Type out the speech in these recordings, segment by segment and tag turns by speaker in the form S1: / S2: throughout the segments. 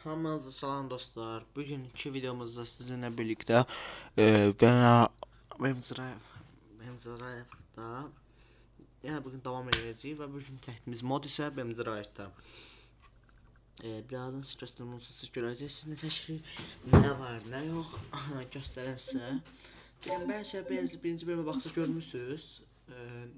S1: Hamınıza salam dostlar. Bugünkü videomuzda sizinle birlikte Bemzirayev'da yani bugün devam edeceğiz ve bugün tehdimiz mod ise Bemzirayev'da. Birazdan siz göstermenizi siz göreceksiniz. Ne teşkil, ne var, ne yok göstereyim size. Belki birinci bölüme baksa görmüşsünüz.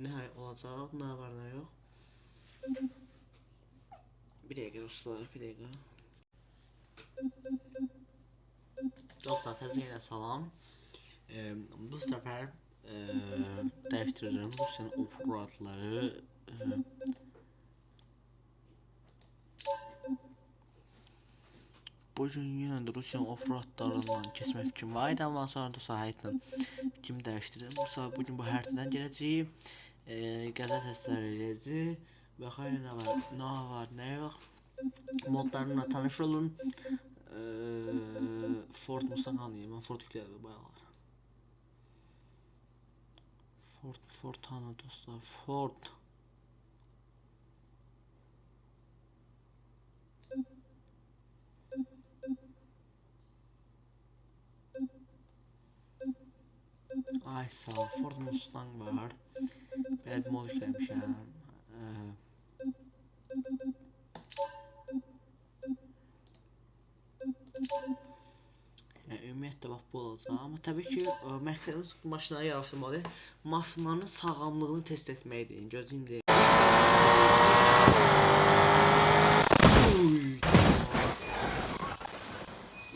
S1: Ne olacak, ne var, ne yok. Bir dakika dostlar, bir dakika. Dostlar, təzə salam. Bu sefer değiştireceğim Rusya'nın operatları. Bugün yine de Rusya'nın operatlarından kesme fikrim var idi, ama sonra da sahitle kim değiştirdim. Bu sefer bugün bu haritadan geleceğim. Qəza testləri edəcəyik. Baxayım nə var, nə yox. Modlarla tanış olun. Ford Mustang hanıyım? Ben Ford yüklədim bayaqlar. Ford hanı dostlar? Ford. Ay sağ ol. Ford Mustang var. Belə bir mod yükləmişəm. Ümumiyyətlə bax bu olacaq, amma təbii ki məqsədimiz bu maşınları yarışdırmalı, maşınların sağlamlığını test etməkdir. Gözləyim deyil.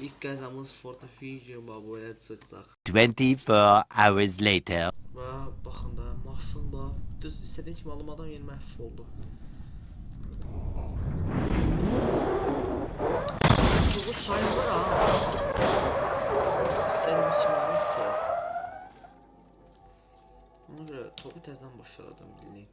S1: İlk qəzamız Ford Fusion belə çıxdıq.
S2: 24 hours later.
S1: Və baxın da maşın bax düz istədiyim kimi alınmadan yeni məhv oldu. Bu sayılır ha. İstədiyim kimi alınır ki. Ona görə topu təzdən başladım bildiyin.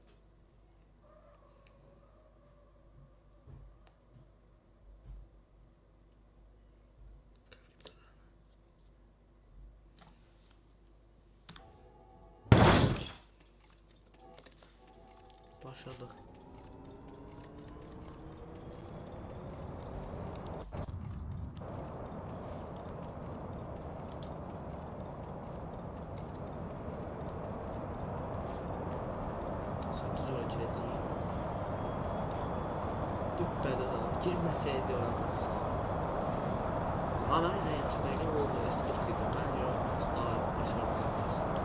S1: Başladık. Düz yola girəcəyik. Düppədə girmə frezi oranması. Adam ilə yaxşı deyil, Volvo S40 idi. Məncə o daha başarılı testdir.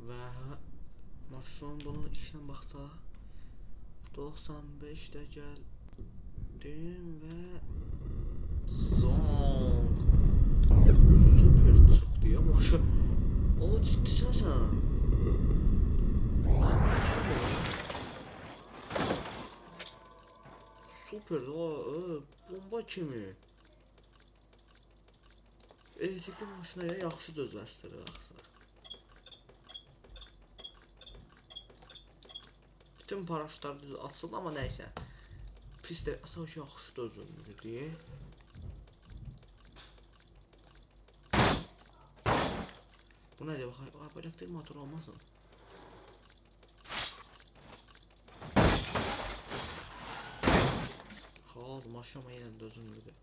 S1: Və maşın bunu işlə baxsaq 95-də gəldim və zong super çıxdı ya maşın. O ciddisən sən? Super da bomba kimi. Elektrikli maşınlara yaxşı dözləşdirir axı. Bütün paraşütlər düz açıldı, amma nəysə. Pistə əsas yaxşı dözülmür. Bu nədir baxay? Bacaqda motor olmasın. Xal, maşın yenə dözülmürdür.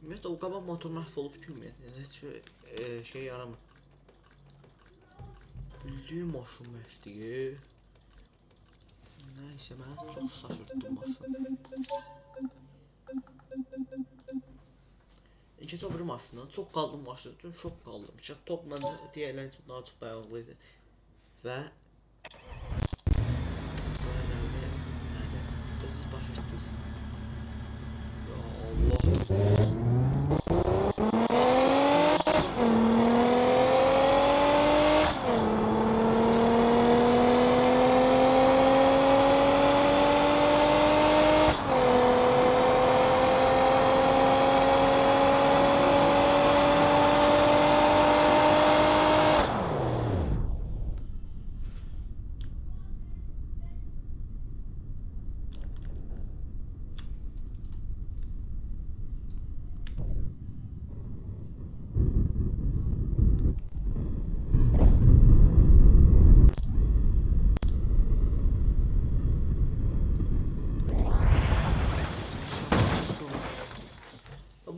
S1: Ümumiyyətlə o qabaq motor məhv olub ki, ümumiyyətlə heç şey yaramır. Bildiyim maşın məhvdir. Nəysə, mən çox şaşırtdım maşın. İkinci o bir maşından çox qaldım maşın üçün, şok qaldım. Top məncə digərlərin üçün daha çox dayanıqlıydı. Və sonra gəldi, yəni, özünüz başa düşdünüz. Ya Allah.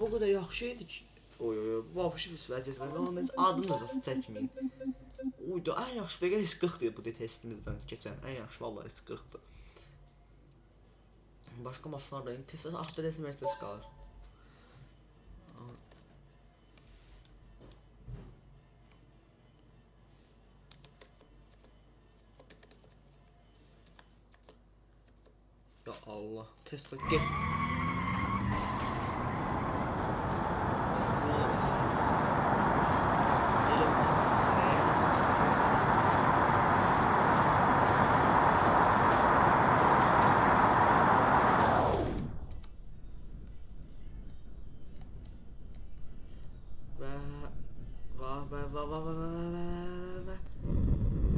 S1: bu qədər yaxşı idi ki. Oy, vəbşi pis vəziyyət var. Onun adını da çəkməyin. Uydu, ən yaxşı bəgə S40-dır bu testimizdən keçən. Ən yaxşı vallahi S40-dır. Başqa maşınlar da indi Tesla avtodes Mercedes qalır. Ya Allah, Tesla get.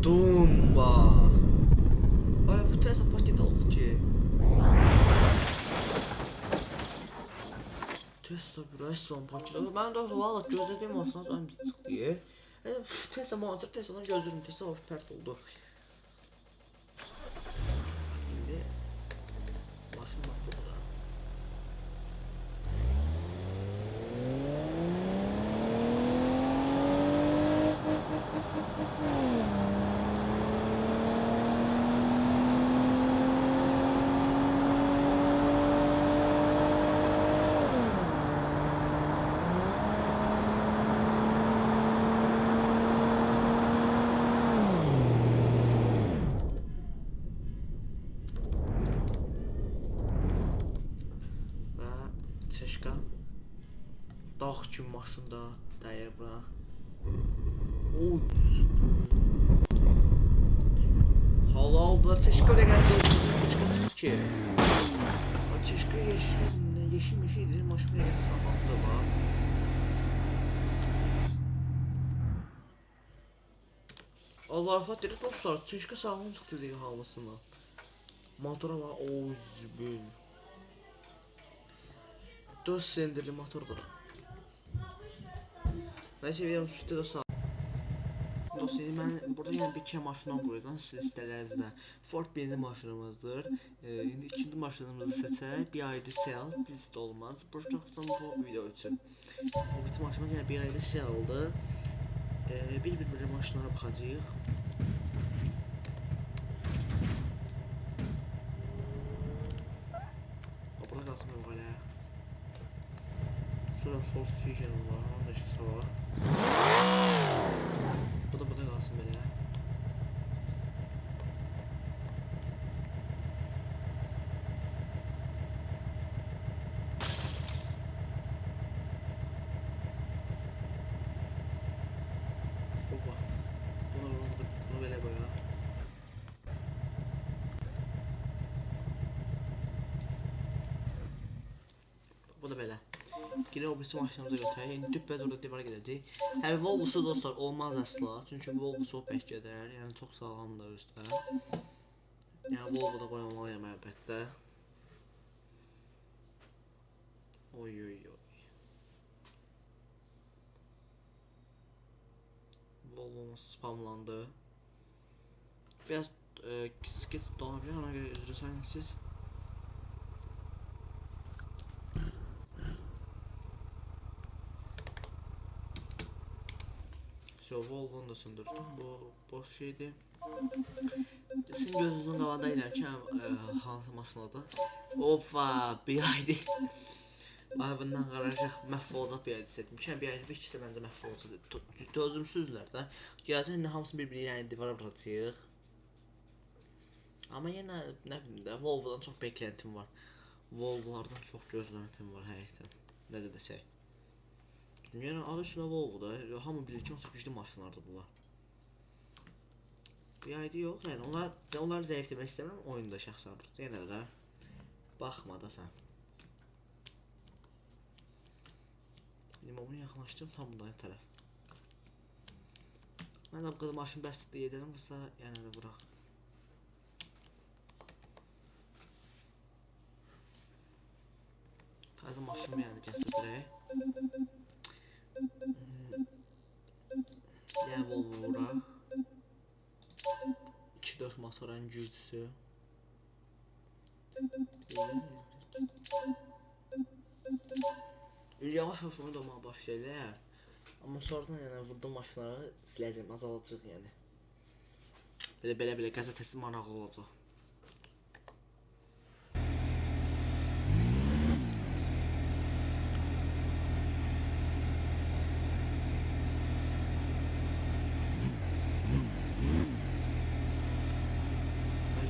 S1: Dumba. Ay bu Tesla paket oldu ki. Tesla bir son paket oldu. Ben de valla gözlediğim aslında ön çıktı. Tesla monster Tesla'dan gözlerim Tesla pert oldu. Şimdi maşın bak burada. Çeşka dağ kimi maşında dəyir bura. Oy. Halalda Çeşka da gəldi. Çeşka çıxdı ki. O Çeşka yeşil idi. Maşın elə sağlamdı var. Allah rəfat deyir dostlar. Çeşka sağlam çıxdı deyə hamısına. Motora var. Oy zibül. 4 silindirli motordur. Neyse videom tutdu da sağ. Dostlar ben burada yani bir iki maşından qoyuram siz listələrinizdə. Ford benzin maşınımızdır. İndi ikinci maşınımızı seçək. BYD Cell bizdə olmaz. Buraxsam bu video üçün. Bu birinci maşınımız yəni BYD Cell'dır. Bir maşınlara baxacağıq. Burada qalsın belə. Sonra Ford Fusion var, onu da işe salaq. Bu da qalsın belə. Opa, bunu belə qoyaq. Bu da belə. Yine o birisi maşınımıza götürək. İndi düppəz orada divara gedəcək. Həmi Volvo'su dostlar olmaz əsla. Çünki Volvo çox bək gedər. Yəni çox sağlamdır üstə. Yəni Volvo da qoymalıyam əlbəttə. Oy. Volvo'muz spamlandı. Biraz skit dolanabilir. Ona göre üzrü sayın siz. Volvo'nu da söndürdüm. Bu boş şeydi. Sizin gözünüzün qabağında ilərkən hansı maşındadır? Opa, BYD. Ay bundan qarışıq məhv olacaq BYD seçdim. BYD ikisi də məncə məhv olacaq. Dözümsüzlər də. Gələcək indi hamısını bir-biri yəni divara vuracağıq. Amma yenə nə bilim də Volvo'dan çox bekləntim var. Volvo'lardan çox gözləntim var həqiqətən. Nə də desək. Yəni adı üstünə Volvo'da, hamı bilir ki, onsuz güclü maşınlardır bunlar. BYD yox, yəni onlar zəif demək istəmirəm, oyunda şəxsən. Yenə də baxma da sən. Limonu yaxınlaşdım tam bundan tərəf. Mən də bu qədər maşın bəsliyi edirəm, qısa yəni də bıraq. Tarzı maşınımı yəni gətirdirək. Yəni Volvo-ra 2-4 motorun güclüsü. Yavaş-yavaş oynamağa başlayırlar. Amma sonradan yəni vurduğum maşınları siləcəm, azalacaq yəni. Belə qəzetəsi maraqlı olacaq.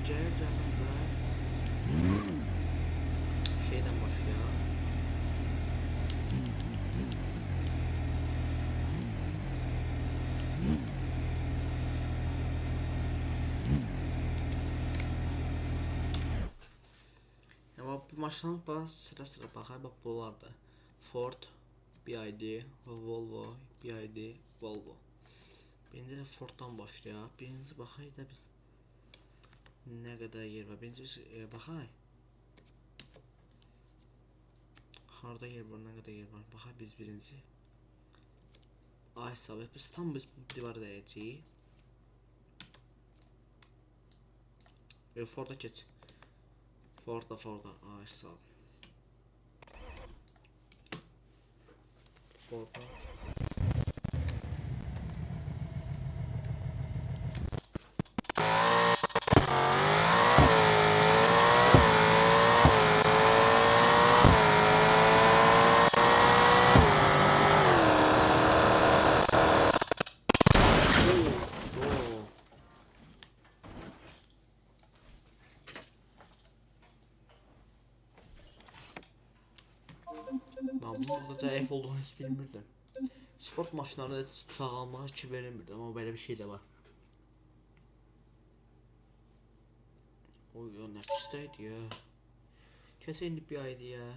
S1: Gəlməzlər. Şeydən başlayaq. Bu maşına bax sıra baxaq, bax bunlardır. Ford, BYD, Volvo, BYD, Volvo. Birinci də Forddan başlayaq. Birinci baxaq da biz nə qədər yer var. Birinci baxaq. Harda yer var, nə qədər yer var. Baxaq biz birinci. Ay sabit, biz tam biz divara dəyəcəyik. Ford'a geç. Ford'a. Ay sağ ol. Ford'a. Ben bunun burada zayıf olduğunu hiç bilmirdim. Sport maçlarında sağalmağa ki verilmirdi ama böyle bir şey de var. Oy ya ne pisteydi ya. Kesin bir aydı ya.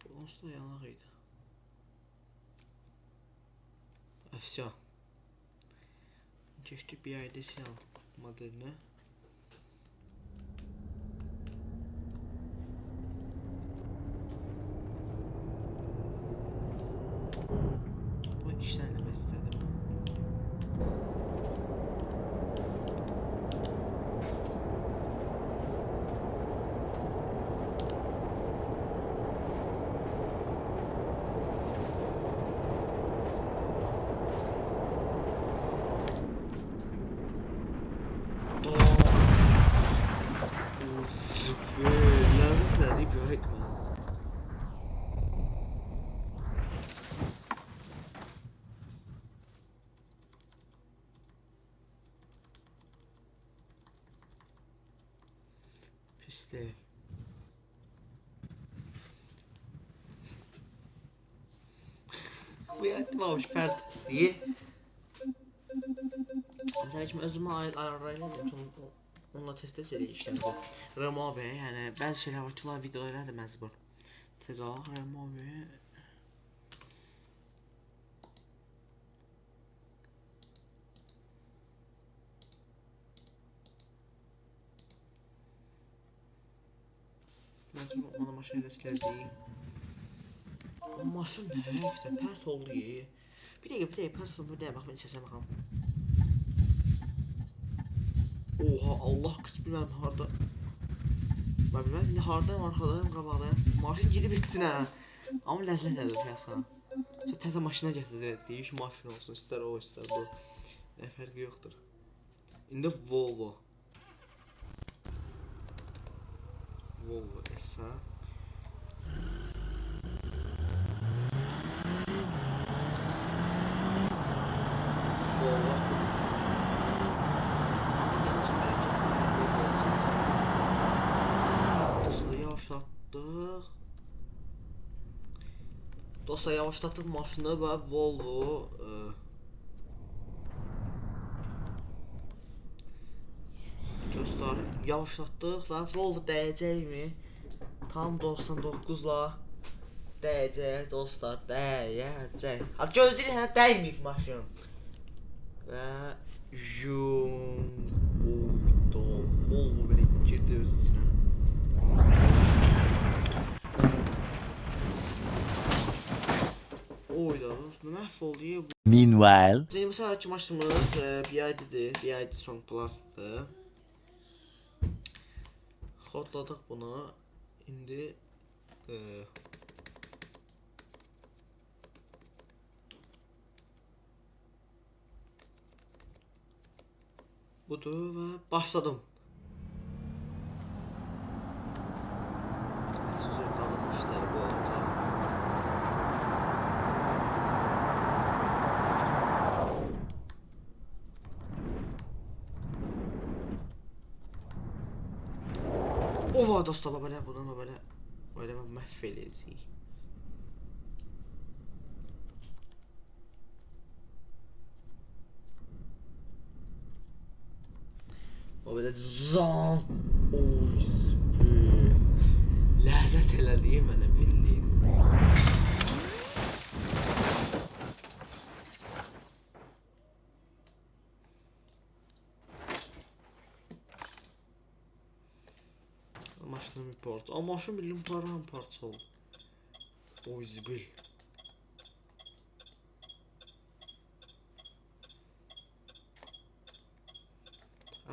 S1: Bu aslında yanağıydı. Efsya. Geçti bir ayda siyah modeline. Bu işlerle besledim. Lanet bir öğretmen. Pis değil. Bu yatmamış pert. İyi. Mesela şimdi özümü ayarlayalım. Onunla test edək işləm bu. Remove, yəni bəzi şeylər var ki, onlar videolar da məcbur. Tez olaq remove. Məcbur ona maşını siləcəyik. O maşın nə? İşte pərt oldu. Bir dəqiqə pərt oldu. Bir dəqiqə bax, mən səsə baxam. Oha Allah kız bilmem harda. Ben bilmem indi hardayım, arkadayım, qabaqdayım. Maşın gidib bitsin ha. Amma ləzzət nədir şəxsən. Sonra təzə maşına gətirəcək. Deyir ki maşın olsun, istər o, istər bu. Nə fərqi yoxdur. İndi Volvo. Volvo S-a. Volvo. Dostlar yavaşlatdık maşını və Volvo dostlar yavaşlatdıq və Volvo dəyəcəkmi? Tam 99'la dəyəcək dostlar, dəyəcək. Hadi gözləyin, hə dəyməyib maşın. Və oyda Volvo belə girdi öz içinə. Oyda məhv oldu.
S2: Meanwhile,
S1: bu seferki maçımız BYD'dir. BYD Song Plus'dır. kodladıq bunu. İndi budur və başladım. Sizə qalım işləri bu olacaq. Ova dostlar, belə bunu belə məhv eləyəcəyik. O belə zan. Oy, ləzzət elədi mənə bildiyin. Maşının bir parça. Ama maşın bildiğin parça oldu. Oy zibil.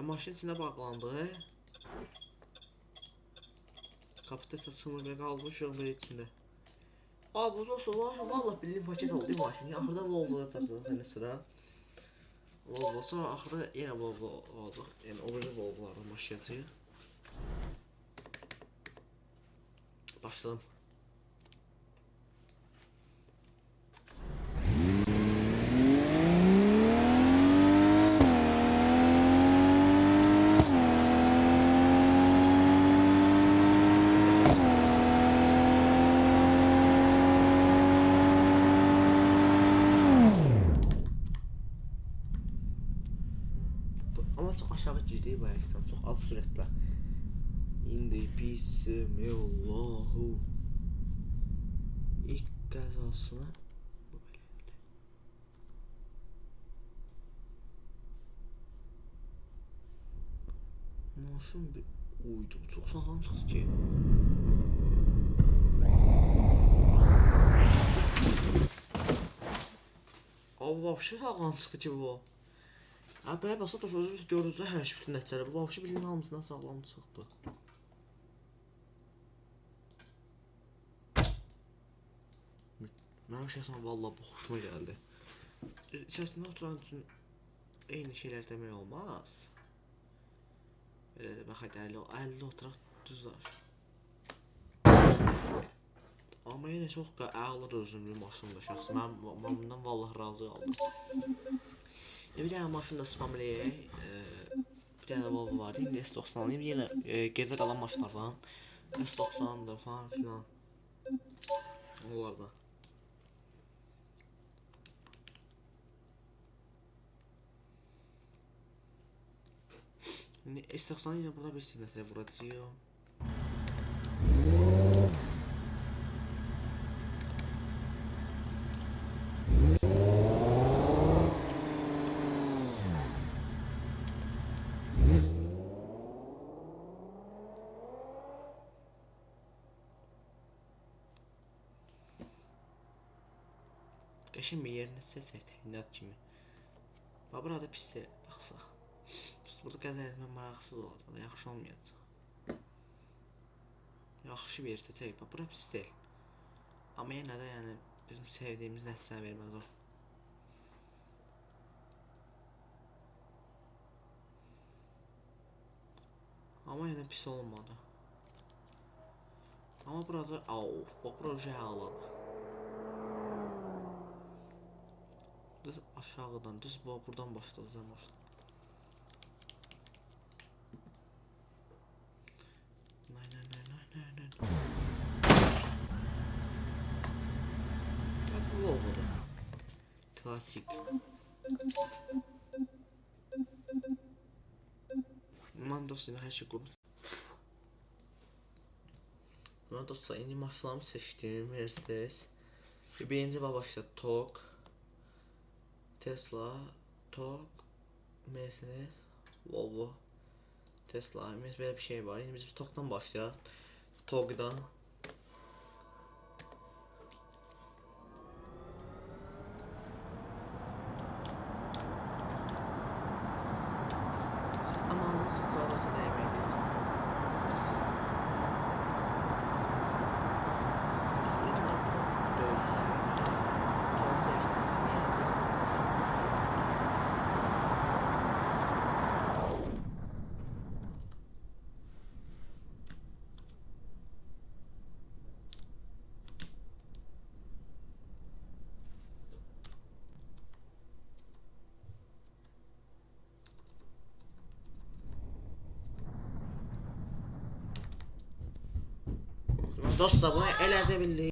S1: Maşın içine bağlandı. Kapitet açılır ve kalmışım bir içinde. Aa bu dostum vallahi bildiğin paket oldu maşın. Ahırda Volvo'ya taşıdık hani sıra. Volvo sonra ahırda yine Volvo olacak. Yani o bir Volvo'lardan başlayacağız. Başlayalım. Ama çok aşağı girdi bu ayaktan, çok az süratle. İndi bismillahu. İlk qəzasına bu belədir. Maşın bir uydu, çox sağlam çıxdı ki. Abi vapşı sağlam çıxdı ki bu. Abi belə basat özünüz gördünüz də hər şey bütün nəticələr. Bu vapşı bilin hamısından sağlam çıxdı. Mənim şəxsən vallahi bu xoşuma gəldi. İçərisində oturan üçün eyni şeylər demək olmaz. Belə də baxaq 50 oturaq düzdür. Amma yenə çox ağır özümlü maşındır şəxsən. Mən bundan vallahi razı qaldım. Bir dənə maşını da spamləyək. Bir dənə Volvo var. İndi S90'lıyım. Yenə geride qalan maşınlardan S90'dır falan filan. Onlardan. Şimdi S90 yine burada bir sinetre vuracağım. Qəşəng bir yerini seçək, təminat kimi. Bax, burada pisdir, baxsaq. Burada qəzər etmə maraqsız olacaq, yaxşı olmayacaq. Yaxşı bir yer seçək, bax, bura pis deyil. Amma yenə də yəni bizim sevdiyimiz nəticəni verməz o. Amma yenə pis olmadı. Amma burada, bax, proje haladır. Düz aşağıdan, düz buradan başlayacağım başlayalım. Bak bu olmadı. Klasik. Ben dostlarım her şey kurmuş. Ben dostlar indi maşınlarımı seçtim. Mercedes. Birinci başladı Tok. Tesla, Tok, Mercedes, Volvo, Tesla, böyle bir şey var. Şimdi biz Tok'tan başlayalım. Tok'dan. Ama nasıl kavrası değmeyebilir. Dostlar bunu elədə bildik.